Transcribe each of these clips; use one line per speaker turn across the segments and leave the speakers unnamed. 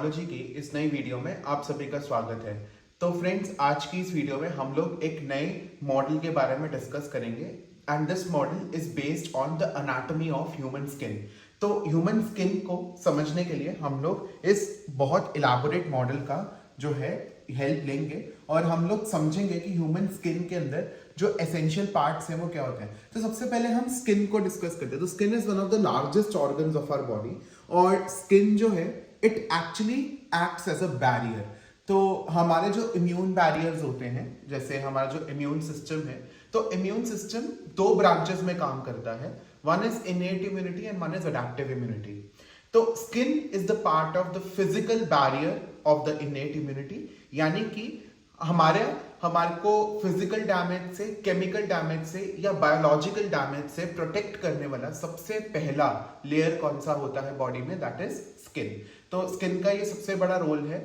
Biology की इस नई वीडियो में आप सभी का स्वागत है। तो फ्रेंड्स, आज की इस वीडियो में हम लोग एक नए मॉडल के बारे में डिस्कस करेंगे and this model is based on the anatomy of human skin. तो ह्यूमन स्किन को समझने के लिए हम लोग इस बहुत इलाबोरेट मॉडल का जो है हेल्प लेंगे और हम लोग समझेंगे कि ह्यूमन स्किन के अंदर जो एसेंशियल पार्ट्स हैं वो क्या होते हैं। तो सबसे पहले हम स्किन को डिस्कस करते हैं। तो skin is one of the largest organs of our body और स्किन जो है it actually acts as a barrier. तो हमारे जो इम्यून बैरियर्स होते हैं, जैसे हमारा जो इम्यून सिस्टम है, तो इम्यून सिस्टम दो ब्रांचेस में काम करता है। One is innate immunity and one is adaptive immunity. तो skin is the part of the physical barrier of the innate immunity, यानी कि हमारे को फिजिकल डैमेज से, केमिकल डैमेज से या बायोलॉजिकल डैमेज से प्रोटेक्ट करने वाला सबसे पहला लेयर कौन सा होता है बॉडी में, दैट इज स्किन। तो स्किन का ये सबसे बड़ा रोल है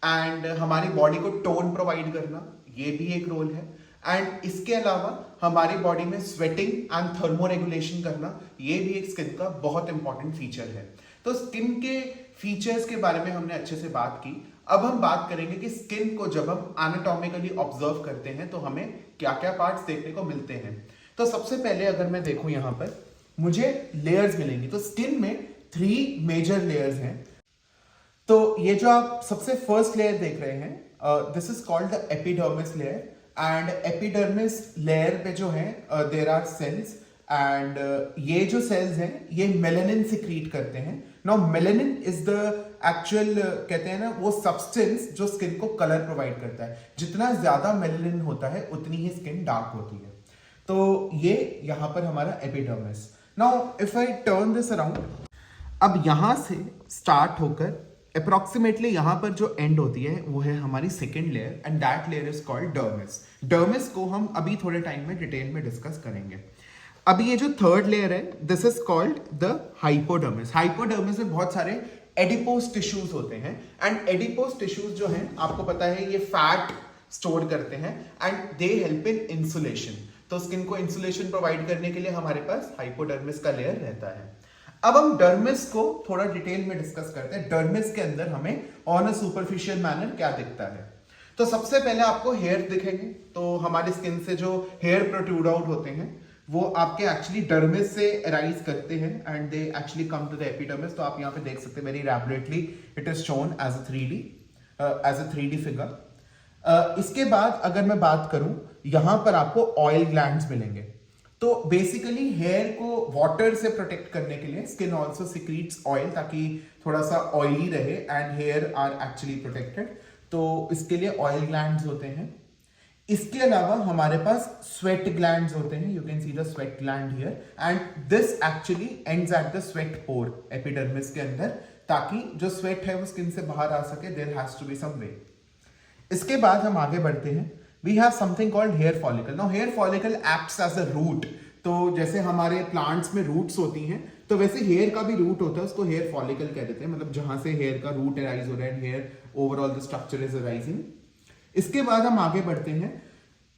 एंड हमारी बॉडी को टोन प्रोवाइड करना ये भी एक रोल है एंड इसके अलावा हमारी बॉडी में स्वेटिंग एंड थर्मो रेगुलेशन करना ये भी एक स्किन का बहुत इंपॉर्टेंट फीचर है। तो स्किन के फीचर्स के बारे में हमने अच्छे से बात की। अब हम बात करेंगे कि स्किन को जब हम एनाटॉमिकली ऑब्जर्व करते हैं तो हमें क्या क्या पार्ट्स देखने को मिलते हैं। तो सबसे पहले अगर मैं देखूं यहां पर मुझे लेयर्स मिलेंगी। तो स्किन में 3 मेजर लेयर्स हैं। तो ये जो आप सबसे फर्स्ट लेयर देख रहे हैं, this is called the epidermis layer and epidermis layer पे जो है देयर आर सेल्स एंड ये जो सेल्स हैं ये मेलानिन सिक्रीट करते हैं। Now melanin is the actual कहते हैं ना वो सब्सटेंस जो स्किन को कलर प्रोवाइड करता है। जितना ज्यादा मेलानिन होता है उतनी ही स्किन डार्क होती है। तो ये यहां पर हमारा epidermis. Now if I turn this around, अब यहां से स्टार्ट होकर अप्रोक्सीमेटली यहां पर जो एंड होती है वो है हमारी second layer and that layer is called dermis. Dermis को हम अभी थोड़े टाइम में डिटेल में डिस्कस करेंगे। अभी ये जो थर्ड लेयर है this is called the hypodermis. Hypodermis में बहुत सारे एडिपोज टिश्यूज होते हैं एंड एडिपोज टिश्यूज जो हैं आपको पता है ये फैट स्टोर करते हैं and they help in insulation. तो स्किन को इंसुलेशन प्रोवाइड करने के लिए हमारे पास हाइपोडर्मिस का लेयर रहता है। अब हम डर्मिस को थोड़ा डिटेल में डिस्कस करते हैं। डर्मिस के अंदर हमें ऑन अ सुपरफिशियल मैनर क्या दिखता है। तो सबसे पहले आपको हेयर दिखेंगे। तो हमारी स्किन से जो हेयर प्रोट्रूड आउट होते हैं वो आपके एक्चुअली डर्मिस से अराइज करते हैं and they actually come to the epidermis. तो आप यहाँ पे देख सकते हैं very rapidly it is shown as a 3D figure. इसके बाद अगर मैं बात करूं यहां पर आपको ऑयल ग्लैंड्स मिलेंगे। तो बेसिकली हेयर को वाटर से प्रोटेक्ट करने के लिए स्किन ऑल्सो सिक्रीट्स ऑयल ताकि थोड़ा सा ऑयली रहे and hair are actually protected. तो इसके लिए ऑयल ग्लैंड्स होते हैं। इसके अलावा हमारे पास स्वेट ग्लैंड्स होते हैं। You can see the sweat gland here and this actually ends at the sweat pore epidermis के अंदर, ताकि जो स्वेट है वो स्किन से बाहर आ सके। There has to be some way. इसके बाद हम आगे बढ़ते हैं। We have something called hair follicle. Now hair follicle acts as a root. तो जैसे हमारे प्लांट्स में रूट्स होती हैं तो वैसे हेयर का भी रूट होता है, उसको हेयर फॉलिकल कह देते हैं। मतलब जहां से हेयर का रूट अराइज हो रहा है, hair overall the structure is arising. इसके बाद हम आगे बढ़ते हैं।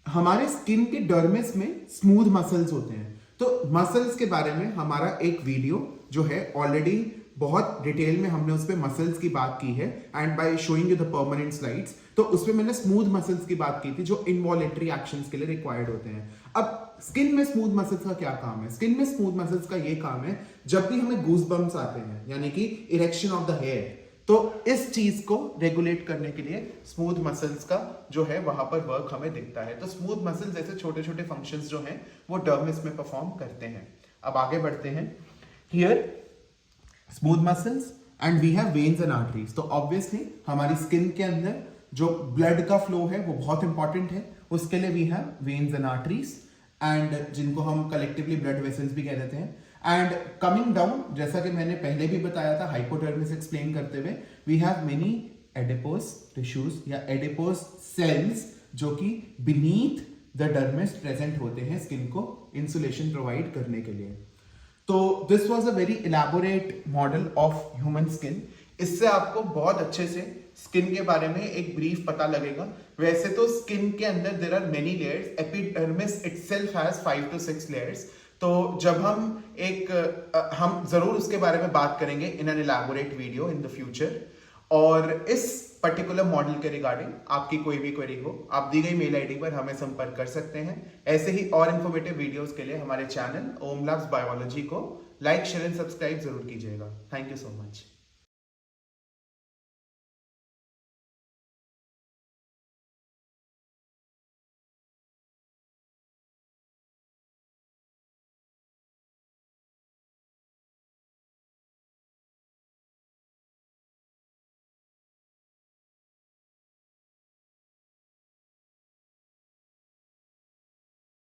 हमारे स्किन के डर्मिस में स्मूथ मसल्स होते हैं। तो मसल्स के बारे में हमारा एक वीडियो जो है ऑलरेडी बहुत डिटेल में हमने उस पर मसल्स की बात की है and by showing you the permanent slides. तो उसमें मैंने स्मूथ मसल्स की बात की थी जो इनवॉलेंटरी एक्शंस के लिए रिक्वायर्ड होते हैं। अब स्किन में स्मूथ मसल्स का क्या काम है? स्किन में स्मूथ मसल्स का ये काम है जब भी हमें गूज बम्प्स आते हैं यानी कि इरेक्शन ऑफ द हेयर, तो इस चीज को रेगुलेट करने के लिए स्मूथ मसल्स का जो है वहां पर वर्क हमें दिखता है। तो स्मूथ मसल्स जैसे छोटे छोटे फंक्शंस जो हैं वो डर्मिस में परफॉर्म करते हैं। अब आगे बढ़ते हैं। Here smooth muscles and we have veins and arteries. तो ऑब्वियसली हमारी स्किन के अंदर जो ब्लड का फ्लो है वो बहुत इंपॉर्टेंट है। उसके लिए we have veins and arteries and जिनको हम कलेक्टिवली ब्लड वेसल्स भी कह देते हैं। एंड कमिंग डाउन, जैसा कि मैंने पहले भी बताया था हाइपोडर्मिस एक्सप्लेन करते हुए, we have many adipose tissues या एडिपोज सेल्स जो कि बीनीथ द डर्मिस प्रेजेंट होते हैं स्किन को इंसुलेशन प्रोवाइड करने के लिए। तो this was a very elaborate model of human skin. इससे आपको बहुत अच्छे से स्किन के बारे में एक ब्रीफ पता लगेगा। वैसे तो स्किन के अंदर there are many layers. Epidermis itself has 5 to 6 layers. तो जब हम जरूर उसके बारे में बात करेंगे in an elaborate video in the future. और इस पर्टिकुलर मॉडल के रिगार्डिंग आपकी कोई भी क्वेरी हो, आप दी गई मेल आईडी पर हमें संपर्क कर सकते हैं। ऐसे ही और इन्फॉर्मेटिव वीडियोस के लिए हमारे चैनल ओम लव्स बायोलॉजी को लाइक, शेयर एंड सब्सक्राइब जरूर कीजिएगा। Thank you so much.